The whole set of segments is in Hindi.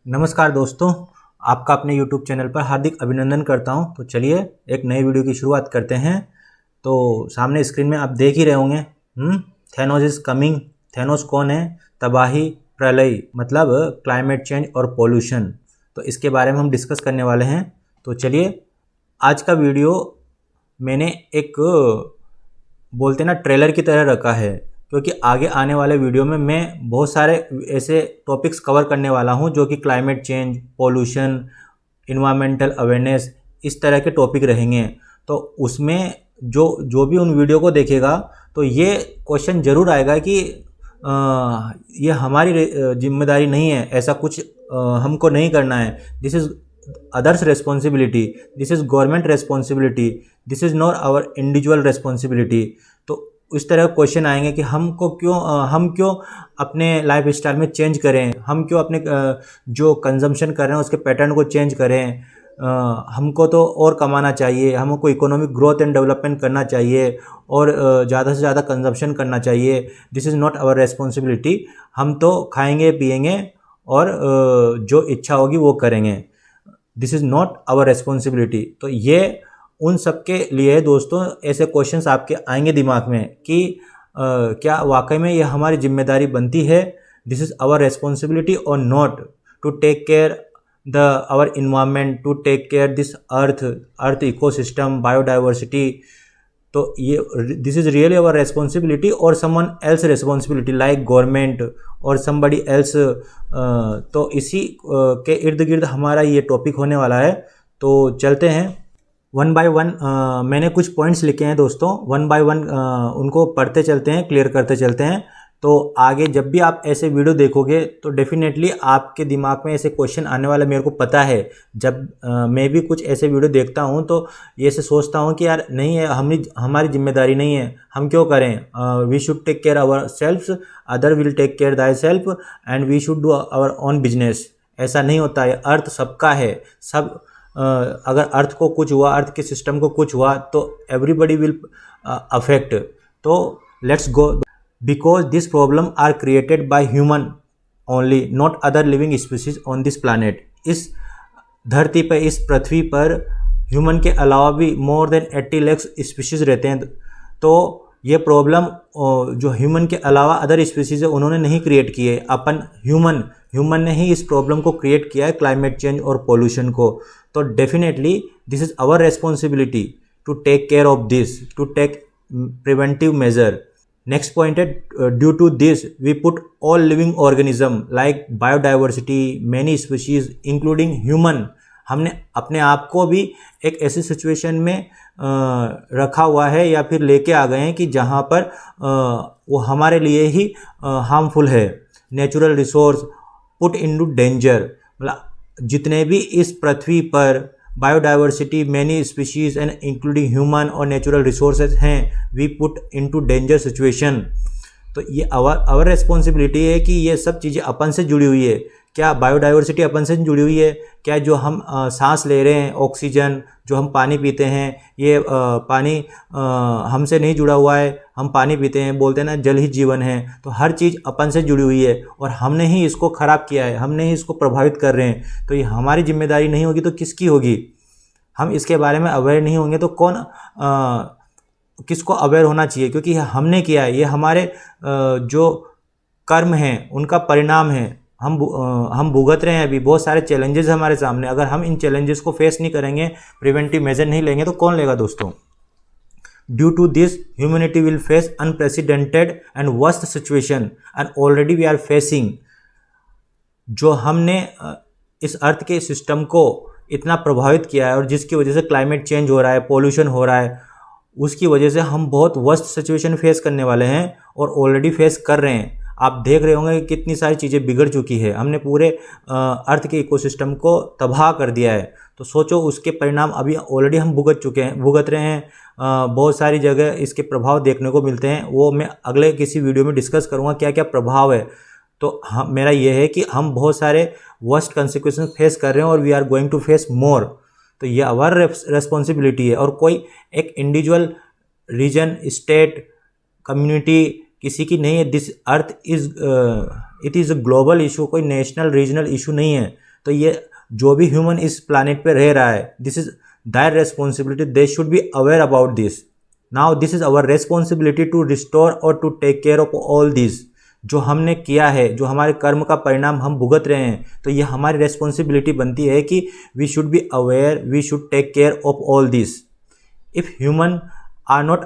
नमस्कार दोस्तों, आपका अपने YouTube चैनल पर हार्दिक अभिनंदन करता हूं। तो चलिए एक नई वीडियो की शुरुआत करते हैं। तो सामने स्क्रीन में आप देख ही रहे होंगे, थैनोस इज कमिंग। थैनोस कौन है? तबाही, प्रलय, मतलब क्लाइमेट चेंज और पोल्यूशन। तो इसके बारे में हम डिस्कस करने वाले हैं। तो चलिए, आज का वीडियो मैंने एक बोलते ना ट्रेलर की तरह रखा है, क्योंकि आगे आने वाले वीडियो में मैं बहुत सारे ऐसे टॉपिक्स कवर करने वाला हूं जो कि climate change, pollution, environmental awareness, इस तरह के टॉपिक रहेंगे। तो उसमें जो भी उन वीडियो को देखेगा तो ये क्वेश्चन ज़रूर आएगा कि ये हमारी जिम्मेदारी नहीं है, ऐसा कुछ हमको नहीं करना है। This is others responsibility, this is government responsibility, this is not our individual responsibility. तो इस तरह क्वेश्चन आएंगे कि हम क्यों अपने लाइफ स्टाइल में चेंज करें, हम क्यों अपने जो कंजम्पशन कर रहे हैं उसके पैटर्न को चेंज करें। हमको तो और कमाना चाहिए, हमको इकोनॉमिक ग्रोथ एंड डेवलपमेंट करना चाहिए और ज़्यादा से ज़्यादा कंजम्पशन करना चाहिए। This is not our responsibility. हम तो खाएंगे पिएंगे और जो इच्छा होगी वो करेंगे। This is not our responsibility. तो ये उन सब के लिए दोस्तों ऐसे क्वेश्चंस आपके आएंगे दिमाग में कि क्या वाकई में ये हमारी जिम्मेदारी बनती है, दिस इज़ आवर रेस्पॉन्सिबिलिटी और not to take care the our environment, to take care this earth ecosystem, biodiversity. तो ये this is really our responsibility और someone else responsibility like government और समबडी एल्स। तो इसी के इर्द गिर्द हमारा ये टॉपिक होने वाला है। तो चलते हैं वन बाय वन। मैंने कुछ पॉइंट्स लिखे हैं दोस्तों, वन बाय वन उनको पढ़ते चलते हैं, क्लियर करते चलते हैं। तो आगे जब भी आप ऐसे वीडियो देखोगे तो डेफिनेटली आपके दिमाग में ऐसे क्वेश्चन आने वाला, मेरे को पता है। जब मैं भी कुछ ऐसे वीडियो देखता हूं तो ये से सोचता हूं कि यार नहीं है, हमारी जिम्मेदारी नहीं है, हम क्यों करें। We should take care our selfs, other will take care thy self and we should do our own business. ऐसा नहीं होता है, अर्थ सबका है। सब अगर अर्थ को कुछ हुआ, अर्थ के सिस्टम को कुछ हुआ तो एवरीबडी विल अफेक्ट। तो let's go. Because this problem are created by human only, not other living species on this planet. इस धरती पर, इस पृथ्वी पर ह्यूमन के अलावा भी मोर देन 80 लाख स्पीसीज रहते हैं। तो ये प्रॉब्लम जो ह्यूमन के अलावा अदर स्पीसीज है उन्होंने नहीं क्रिएट की है, अपन ह्यूमन ने ही इस प्रॉब्लम को क्रिएट किया है, क्लाइमेट चेंज और पोल्यूशन को। तो definitely this is our responsibility to take care of this, to take preventive measure. Next point है, due to this we put all living organism like biodiversity, many species including human. हमने अपने आप को भी एक ऐसी सिचुएशन में रखा हुआ है या फिर लेके आ गए हैं कि जहाँ पर वो हमारे लिए ही हार्मफुल है। Natural resource put into danger, मतलब जितने भी इस पृथ्वी पर biodiversity, many species and including human और नेचुरल रिसोर्सेज हैं, we put into danger situation. तो ये आवर रिस्पॉन्सिबिलिटी है कि ये सब चीज़ें अपन से जुड़ी हुई है। क्या बायोडाइवर्सिटी अपन से जुड़ी हुई है? क्या जो हम सांस ले रहे हैं, ऑक्सीजन, जो हम पानी पीते हैं, ये पानी हमसे नहीं जुड़ा हुआ है? हम पानी पीते हैं, बोलते हैं ना जल ही जीवन है। तो हर चीज़ अपन से जुड़ी हुई है और हमने ही इसको ख़राब किया है, हमने ही इसको प्रभावित कर रहे हैं। तो ये हमारी जिम्मेदारी नहीं होगी तो किसकी होगी? हम इसके बारे में अवेयर नहीं होंगे तो कौन किसको अवेयर होना चाहिए? क्योंकि हमने किया है, ये हमारे जो कर्म हैं उनका परिणाम है। हम भुगत रहे हैं, अभी बहुत सारे चैलेंजेस हमारे सामने। अगर हम इन चैलेंजेस को फेस नहीं करेंगे, प्रिवेंटिव मेजर नहीं लेंगे तो कौन लेगा दोस्तों? Due to this humanity will face unprecedented and worst situation and already we are facing. जो हमने इस अर्थ के सिस्टम को इतना प्रभावित किया है और जिसकी वजह से क्लाइमेट चेंज हो रहा है, पोल्यूशन हो रहा है, उसकी वजह से हम बहुत वर्स्ट सिचुएशन फेस करने वाले हैं और ऑलरेडी फेस कर रहे हैं। आप देख रहे होंगे कि कितनी सारी चीज़ें बिगड़ चुकी है, हमने पूरे अर्थ के इकोसिस्टम को तबाह कर दिया है। तो सोचो उसके परिणाम अभी ऑलरेडी हम भुगत रहे हैं। बहुत सारी जगह इसके प्रभाव देखने को मिलते हैं, वो मैं अगले किसी वीडियो में डिस्कस करूँगा क्या क्या प्रभाव है। तो मेरा ये है कि हम बहुत सारे वर्स्ट कंसिक्वेंसेस फेस कर रहे हैं और we are going to face more. तो ये आवर रेस्पॉन्सिबिलिटी है और कोई एक इंडिविजुअल, रीजन, स्टेट, कम्युनिटी किसी की नहीं है। This earth is it is a global issue, कोई नेशनल रीजनल इशू नहीं है। तो ये जो भी ह्यूमन इस प्लानिट पे रह रहा है, this is their responsibility, they should be aware about this. Now this is our responsibility to restore और to take care of all this. जो हमने किया है, जो हमारे कर्म का परिणाम हम भुगत रहे हैं, तो ये हमारी रेस्पॉन्सिबिलिटी बनती है कि we should be aware, we should take care of all this. If human are not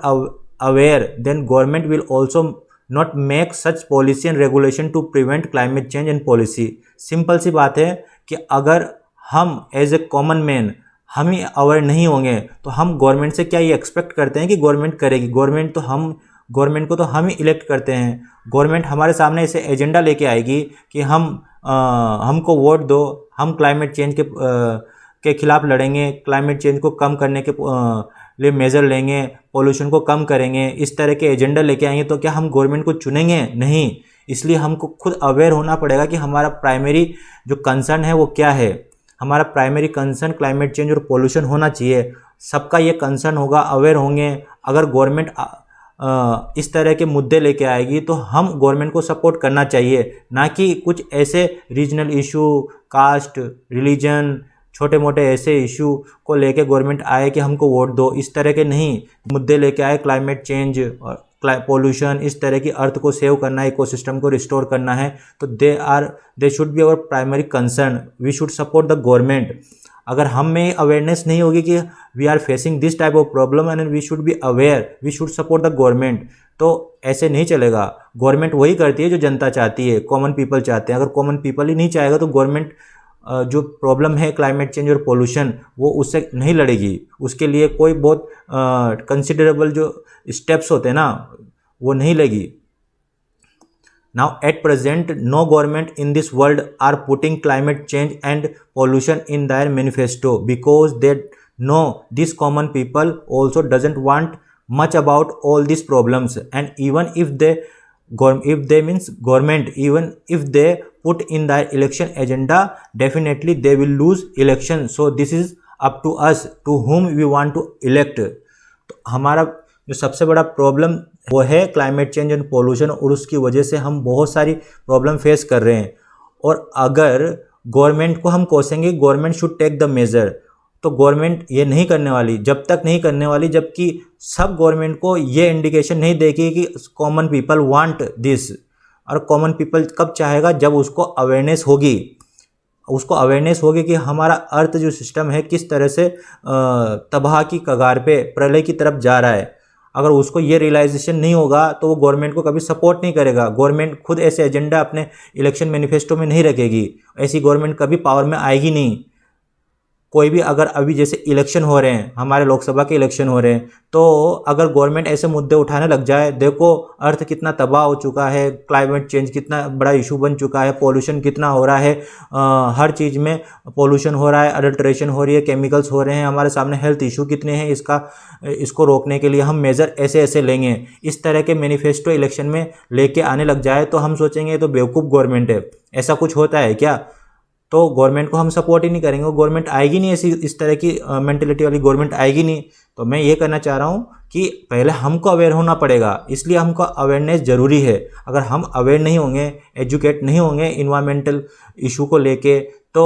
aware, then government will also not make such policy and regulation to prevent climate change and policy. Simple सी बात है कि अगर हम एज ए कॉमन मैन हम ही अवेयर नहीं होंगे तो हम गवर्नमेंट से क्या ये एक्सपेक्ट करते हैं कि गवर्नमेंट करेगी? गवर्नमेंट को तो हम ही इलेक्ट करते हैं। गवर्नमेंट हमारे सामने ऐसे एजेंडा लेके आएगी कि हमको वोट दो, हम क्लाइमेट चेंज के खिलाफ लड़ेंगे, क्लाइमेट चेंज को कम करने के लिए मेजर लेंगे, पोल्यूशन को कम करेंगे, इस तरह के एजेंडा लेके आएंगे। तो क्या हम गवर्नमेंट को चुनेंगे? नहीं। इसलिए हमको खुद अवेयर होना पड़ेगा कि हमारा प्राइमरी जो कंसर्न है वो क्या है। हमारा प्राइमरी कंसर्न क्लाइमेट चेंज और पोल्यूशन होना चाहिए। सबका ये कंसर्न होगा, अवेयर होंगे। अगर गवर्नमेंट इस तरह के मुद्दे लेके आएगी तो हम गवर्नमेंट को सपोर्ट करना चाहिए, ना कि कुछ ऐसे रीजनल इशू, कास्ट, रिलीजन, छोटे मोटे ऐसे इशू को लेके गवर्नमेंट आए कि हमको वोट दो। इस तरह के नहीं मुद्दे लेके आए, क्लाइमेट चेंज और पोल्यूशन, इस तरह की अर्थ को सेव करना है, इकोसिस्टम को रिस्टोर करना है, तो they should be our primary concern. We should support the government. अगर हम में अवेयरनेस नहीं होगी कि we are facing this type of problem and we should be aware, we should support the government, तो ऐसे नहीं चलेगा। गवर्नमेंट वही करती है जो जनता चाहती है, कॉमन पीपल चाहते हैं। अगर कॉमन पीपल ही नहीं चाहेगा तो गवर्नमेंट जो प्रॉब्लम है क्लाइमेट चेंज और पोल्यूशन, वो उससे नहीं लड़ेगी। उसके लिए कोई बहुत कंसिडरेबल जो स्टेप्स होते हैं ना, वो नहीं लेगी। Now at present no government in this world are putting climate change and pollution in their manifesto because they know these common people also doesn't want much about all these problems, and even if they government, even if they put in their election agenda, definitely they will lose election. So this is up to us to whom we want to elect. तो हमारा जो सबसे बड़ा प्रॉब्लम वो है क्लाइमेट चेंज एंड पोल्यूशन, और उसकी वजह से हम बहुत सारी प्रॉब्लम फेस कर रहे हैं। और अगर गवर्नमेंट को हम कोसेंगे government should take the measure, तो गवर्नमेंट ये नहीं करने वाली, जब तक नहीं करने वाली जबकि सब गवर्नमेंट को ये इंडिकेशन नहीं देगी कि कॉमन पीपल वांट दिस। और कॉमन पीपल कब चाहेगा? जब उसको अवेयरनेस होगी, उसको अवेयरनेस होगी कि हमारा अर्थ जो सिस्टम है किस तरह से तबाह की कगार पे, प्रलय की तरफ जा रहा है। अगर उसको ये रियलाइजेशन नहीं होगा तो वो गवर्नमेंट को कभी सपोर्ट नहीं करेगा। गवर्नमेंट खुद ऐसे एजेंडा अपने इलेक्शन मैनिफेस्टो में नहीं रखेगी, ऐसी गवर्नमेंट कभी पावर में आएगी नहीं। कोई भी अगर अभी जैसे इलेक्शन हो रहे हैं, हमारे लोकसभा के इलेक्शन हो रहे हैं, तो अगर गवर्नमेंट ऐसे मुद्दे उठाने लग जाए, देखो अर्थ कितना तबाह हो चुका है, क्लाइमेट चेंज कितना बड़ा इशू बन चुका है, पोल्यूशन कितना हो रहा है, हर चीज़ में पोल्यूशन हो रहा है, अडल्ट्रेशन हो रही है, केमिकल्स हो रहे हैं, हमारे सामने हेल्थ इशू कितने हैं, इसको रोकने के लिए हम मेजर ऐसे ऐसे लेंगे। इस तरह के मैनिफेस्टो इलेक्शन में लेके आने लग जाए तो हम सोचेंगे तो बेवकूफ़ गवर्नमेंट है। ऐसा कुछ होता है क्या? तो गवर्नमेंट को हम सपोर्ट ही नहीं करेंगे, गवर्नमेंट आएगी नहीं, ऐसी इस तरह की मेंटेलिटी वाली गवर्नमेंट आएगी नहीं। तो मैं ये कहना चाह रहा हूँ कि पहले हमको अवेयर होना पड़ेगा, इसलिए हमको अवेयरनेस ज़रूरी है। अगर हम अवेयर नहीं होंगे, एजुकेट नहीं होंगे इन्वायरमेंटल इशू को लेके, तो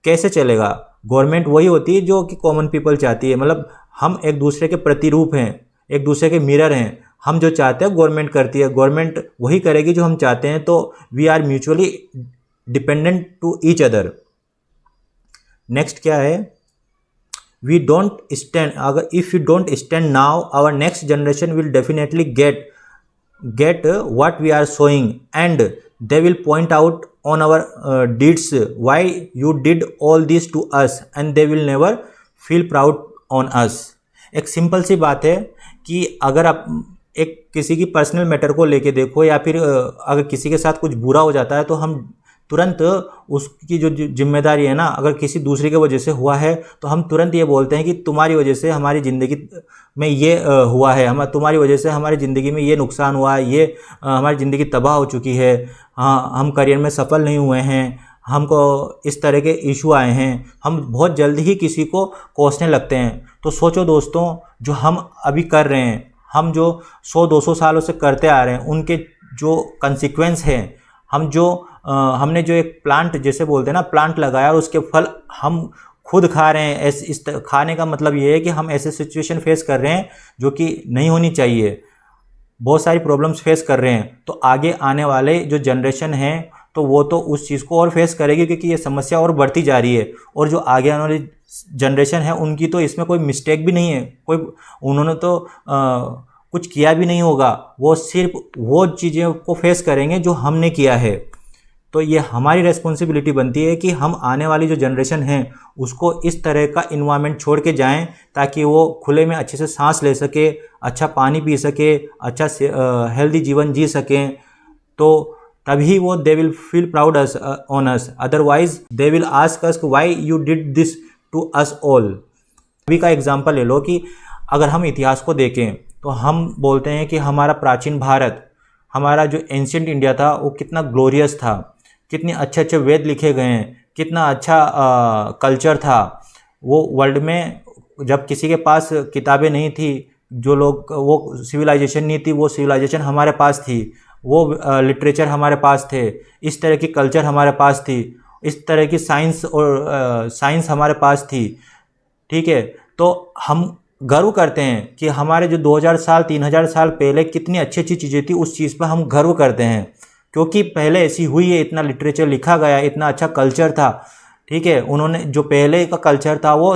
कैसे चलेगा? गवर्नमेंट वही होती है जो कि कॉमन पीपल चाहती है। मतलब हम एक दूसरे के प्रतिरूप हैं, एक दूसरे के मिरर हैं। हम जो चाहते हैं गवर्नमेंट करती है, गवर्नमेंट वही करेगी जो हम चाहते हैं। तो we are mutually dependent to each other. Next क्या है? वी डोंट स्टैंड, अगर if you don't stand now, our next generation will definitely get what we are showing and they will point out on our deeds why you did all this to us and they will never feel proud on us. एक सिंपल सी बात है कि अगर आप एक किसी की पर्सनल मैटर को लेके देखो, या फिर अगर किसी के साथ कुछ बुरा हो जाता है तो हम तुरंत उसकी जो जिम्मेदारी है ना, अगर किसी दूसरे की वजह से हुआ है तो हम तुरंत ये बोलते हैं कि तुम्हारी वजह से हमारी ज़िंदगी में ये हुआ है, तुम्हारी वजह से हमारी ज़िंदगी में ये नुकसान हुआ है, ये हमारी ज़िंदगी तबाह हो चुकी है, हाँ हम करियर में सफल नहीं हुए हैं, हमको इस तरह के इशू आए हैं। हम बहुत जल्दी ही किसी को कोसने लगते हैं। तो सोचो दोस्तों, जो हम अभी कर रहे हैं, हम जो 100-200 सालों से करते आ रहे हैं, उनके जो कंसिक्वेंस हैं, हम जो हमने जो एक प्लांट जैसे बोलते हैं ना, प्लांट लगाया और उसके फल हम खुद खा रहे हैं। इस खाने का मतलब ये है कि हम ऐसे सिचुएशन फेस कर रहे हैं जो कि नहीं होनी चाहिए, बहुत सारी प्रॉब्लम्स फेस कर रहे हैं। तो आगे आने वाले जो जनरेशन है तो वो तो उस चीज़ को और फेस करेगी, क्योंकि ये समस्या और बढ़ती जा रही है। और जो आगे आने वाली जनरेशन है उनकी तो इसमें कोई मिस्टेक भी नहीं है, उन्होंने तो कुछ किया भी नहीं होगा, वो सिर्फ वो चीज़ें को फेस करेंगे जो हमने किया है। तो ये हमारी रेस्पॉन्सिबिलिटी बनती है कि हम आने वाली जो जनरेशन है उसको इस तरह का इन्वायरमेंट छोड़ के जाएं, ताकि वो खुले में अच्छे से सांस ले सके, अच्छा पानी पी सके, अच्छा हेल्दी जीवन जी सकें। तो तभी वो they will feel proud us on us, otherwise they will ask us why you did this to us all. अभी का एग्जांपल ले लो कि अगर हम इतिहास को देखें तो हम बोलते हैं कि हमारा प्राचीन भारत, हमारा जो एंशिएंट इंडिया था वो कितना ग्लोरियस था, कितने अच्छे अच्छे वेद लिखे गए हैं, कितना अच्छा कल्चर था। वो वर्ल्ड में जब किसी के पास किताबें नहीं थी, जो लोग वो सिविलाइजेशन नहीं थी, वो सिविलाइजेशन हमारे पास थी, वो लिटरेचर हमारे पास थे, इस तरह की कल्चर हमारे पास थी, इस तरह की साइंस हमारे पास थी। ठीक है, तो हम गर्व करते हैं कि हमारे जो 2000 साल 3000 साल पहले कितनी अच्छी अच्छी चीज़ें थी, उस चीज़ पर हम गर्व करते हैं, क्योंकि पहले ऐसी हुई है, इतना लिटरेचर लिखा गया, इतना अच्छा कल्चर था। ठीक है, उन्होंने जो पहले का कल्चर था वो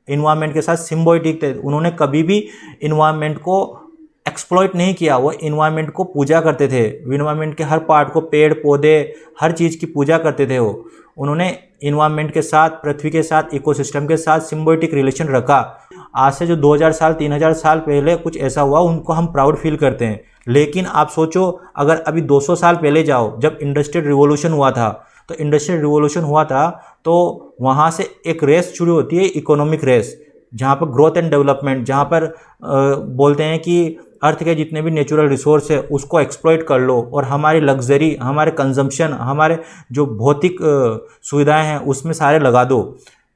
इन्वायरमेंट के साथ सिम्बायोटिक थे, उन्होंने कभी भी इन्वायरमेंट को एक्सप्लॉइट नहीं किया, वो इन्वायरमेंट को पूजा करते थे, इन्वायरमेंट के हर पार्ट को, पेड़ पौधे हर चीज़ की पूजा करते थे। वो उन्होंने इन्वायरमेंट के साथ, पृथ्वी के साथ, इकोसिस्टम के साथ सिम्बायोटिक रिलेशन रखा। आज से जो 2000 साल 3000 साल पहले कुछ ऐसा हुआ, उनको हम प्राउड फील करते हैं। लेकिन आप सोचो, अगर अभी 200 साल पहले जाओ, जब इंडस्ट्रियल रिवॉल्यूशन हुआ था, तो इंडस्ट्रियल रिवॉल्यूशन हुआ था तो वहाँ से एक रेस शुरू होती है, इकोनॉमिक रेस, जहाँ पर ग्रोथ एंड डेवलपमेंट, जहाँ पर बोलते हैं कि अर्थ के जितने भी नेचुरल रिसोर्स है उसको एक्सप्लॉइट कर लो और हमारी लग्जरी, हमारे कंजम्पशन, हमारे जो भौतिक सुविधाएं हैं उसमें सारे लगा दो।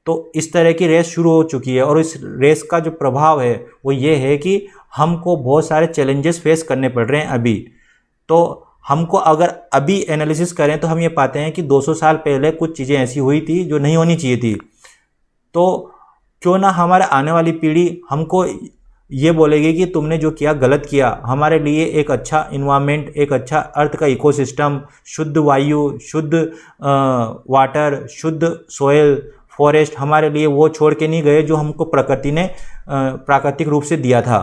तो इस तरह की रेस शुरू हो चुकी है, और इस रेस का जो प्रभाव है वो ये है कि हमको बहुत सारे चैलेंजेस फेस करने पड़ रहे हैं अभी। तो हमको अगर अभी एनालिसिस करें तो हम ये पाते हैं कि 200 साल पहले कुछ चीज़ें ऐसी हुई थी जो नहीं होनी चाहिए थी। तो क्यों ना हमारे आने वाली पीढ़ी हमको ये बोलेगी कि तुमने जो किया गलत किया। हमारे लिए एक अच्छा इन्वायरमेंट, एक अच्छा अर्थ का इकोसिस्टम, शुद्ध वायु, शुद्ध वाटर, शुद्ध सोयल, फॉरेस्ट हमारे लिए वो छोड़ के नहीं गए जो हमको प्रकृति ने प्राकृतिक रूप से दिया था।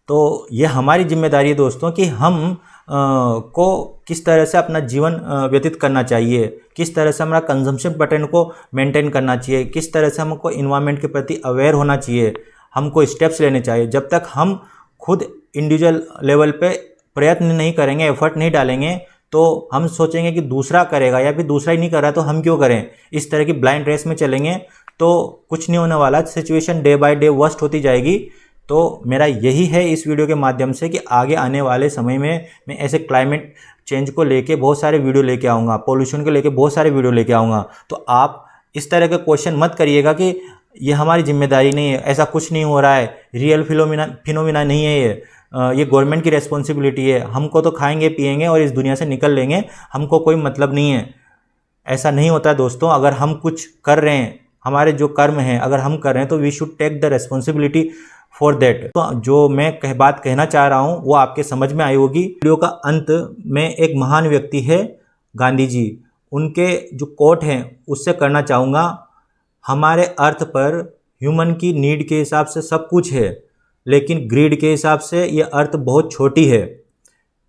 तो ये हमारी जिम्मेदारी है दोस्तों कि हम को किस तरह से अपना जीवन व्यतीत करना चाहिए, किस तरह से हमारा कंजम्पशन पैटर्न को मेंटेन करना चाहिए, किस तरह से हमको इन्वायरमेंट के प्रति अवेयर होना चाहिए, हमको स्टेप्स लेने चाहिए। जब तक हम खुद इंडिविजुअल लेवल पे प्रयत्न नहीं करेंगे, एफर्ट नहीं डालेंगे, तो हम सोचेंगे कि दूसरा करेगा या फिर दूसरा ही नहीं कर रहा तो हम क्यों करें। इस तरह की ब्लाइंड रेस में चलेंगे तो कुछ नहीं होने वाला, situation day by day worst होती जाएगी। तो मेरा यही है इस वीडियो के माध्यम से कि आगे आने वाले समय में मैं ऐसे क्लाइमेट चेंज को लेके बहुत सारे वीडियो लेके आऊँगा, पोल्यूशन को लेके बहुत सारे वीडियो लेके आऊँगा। तो आप इस तरह के क्वेश्चन मत करिएगा कि ये हमारी जिम्मेदारी नहीं है, ऐसा कुछ नहीं हो रहा है, रियल फिनोमिना नहीं है ये गवर्नमेंट की रेस्पॉन्सिबिलिटी है, हमको तो खाएंगे पिएंगे और इस दुनिया से निकल लेंगे, हमको कोई मतलब नहीं है। ऐसा नहीं होता है दोस्तों। अगर हम कुछ कर रहे हैं, हमारे जो कर्म हैं अगर हम कर रहे हैं तो we should take the responsibility for that. तो जो मैं बात कहना चाह रहा हूँ वो आपके समझ में आई होगी। वीडियो का अंत में एक महान व्यक्ति है गांधी जी, उनके जो कोट हैं उससे करना चाहूँगा। हमारे अर्थ पर ह्यूमन की नीड के हिसाब से सब कुछ है, लेकिन ग्रीड के हिसाब से ये अर्थ बहुत छोटी है।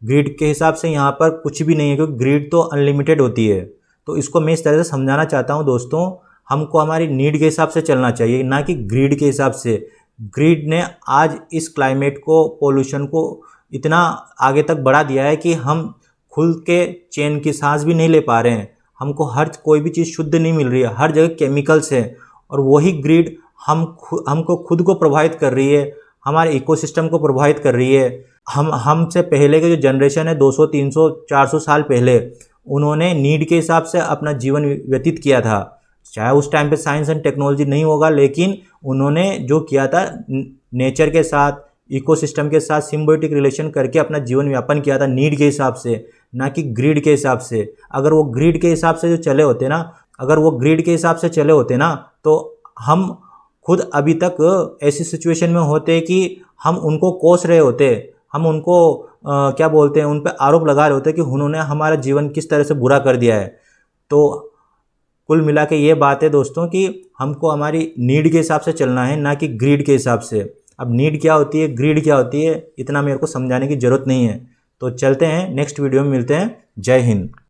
ग्रीड के हिसाब से यहाँ पर कुछ भी नहीं है, क्योंकि ग्रीड तो अनलिमिटेड होती है। तो इसको मैं इस तरह से समझाना चाहता हूँ दोस्तों, हमको हमारी नीड के हिसाब से चलना चाहिए, ना कि ग्रीड के हिसाब से। ग्रीड ने आज इस क्लाइमेट को, पोल्यूशन को इतना आगे तक बढ़ा दिया है कि हम खुल के चैन की सांस भी नहीं ले पा रहे हैं। हमको कोई भी चीज़ शुद्ध नहीं मिल रही है, हर जगह केमिकल्स है। और वही ग्रीड हमको खुद को प्रभावित कर रही है, हमारे इकोसिस्टम को प्रभावित कर रही है। हमसे पहले के जो जनरेशन है 200 300 400 साल पहले, उन्होंने नीड के हिसाब से अपना जीवन व्यतीत किया था। चाहे उस टाइम पे साइंस एंड टेक्नोलॉजी नहीं होगा, लेकिन उन्होंने जो किया था नेचर के साथ, इकोसिस्टम के साथ सिम्बायोटिक रिलेशन करके अपना जीवन यापन किया था नीड के हिसाब से, ना कि ग्रीड के हिसाब से। अगर वो ग्रीड के हिसाब से जो चले होते ना, अगर वो ग्रीड के हिसाब से चले होते ना, तो हम खुद अभी तक ऐसी सिचुएशन में होते कि हम उनको कोस रहे होते, हम उनको क्या बोलते हैं, उन पर आरोप लगा रहे होते कि उन्होंने हमारा जीवन किस तरह से बुरा कर दिया है। तो कुल मिला के ये बात है दोस्तों कि हमको हमारी नीड के हिसाब से चलना है, ना कि ग्रीड के हिसाब से। अब नीड क्या होती है, ग्रीड क्या होती है, इतना मेरे को समझाने की ज़रूरत नहीं है। तो चलते हैं, नेक्स्ट वीडियो में मिलते हैं। जय हिंद।